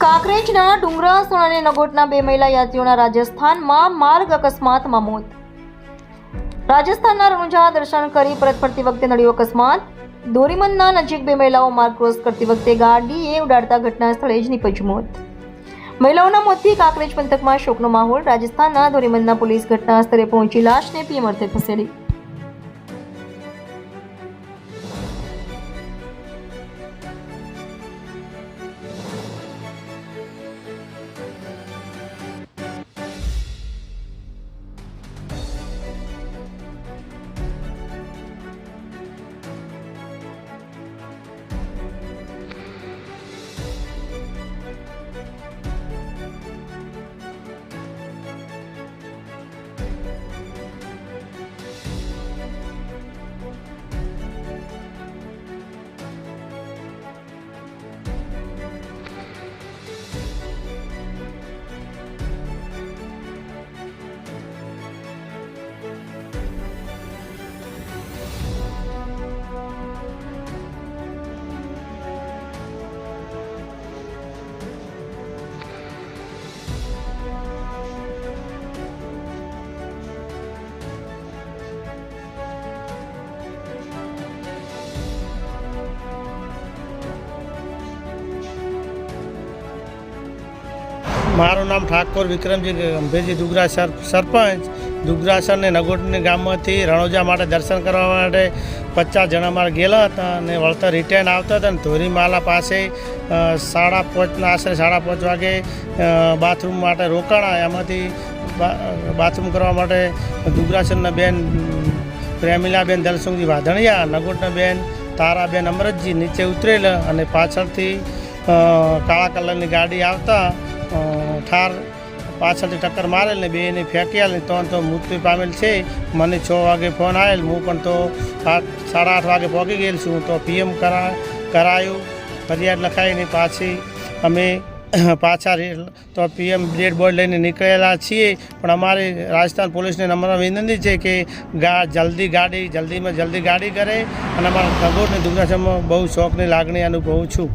કાંકરેજના ડુંગરાસણ અને નગોટના 2 મહિલા યાત્રીઓના રાજસ્થાનમાં માર્ગ અકસ્માતમાં મોત। રાજસ્થાનના રણુજા દર્શન કરી પરત ફરતી વખતે નડ્યો અકસ્માત। દોરીમંદના નજીક 2 મહિલાઓ માર્ગ ક્રોસ કરતી વખતે ગાડીએ ઉડાડતા ઘટના સ્થળે જ નીપજ્યું મોત। મહિલાઓના મોતથી કાંકરેજ પંથકમાં શોકનો માહોલ। રાજસ્થાનના દોરીમંદના પોલીસ ઘટના સ્થળે પહોંચી લાશને પીએમ અર્થે ખસેડી। મારું નામ ઠાકોર વિક્રમજી ગંભીરજી દુગરાસર સરપંચ। દુગરાસર ને નગોટની ગામમાંથી રણોજા માટે દર્શન કરવા માટે 50 જણા અમારા ગયેલા હતા અને વળતર રિટર્ન આવતા હતા અને ધોરીમાલા પાસે 5:30 આશરે 5:30 વાગે બાથરૂમ માટે રોકાણા। એમાંથી બાથરૂમ કરવા માટે દુગરાસરના બેન પ્રેમિલાબેન દલસુંગજી વાધણિયા, નગોટના બેન તારાબેન અમરતજી નીચે ઉતરેલા અને પાછળથી કાળા કલરની ગાડી આવતા ઠાર પાછળથી ટક્કર મારેલ ને બેને ફેંક્યાલ ને તો મૃત્યુ પામેલ છે। મને 6 વાગે ફોન આવેલ, હું પણ તો 8:30 વાગે પહોંચી ગયેલ છું। તો પીએમ કરાયું, ફરિયાદ લખાઈને પાછી અમે પાછા તો પીએમ ડેડ બોર્ડ લઈને નીકળેલા છીએ। પણ અમારી રાજસ્થાન પોલીસને નમ્ર વિનંતી છે કે જલ્દી ગાડી કરે અને અમારા નગોટની દુર્ઘટનામાં બહુ શોકની લાગણી અનુભવું છું।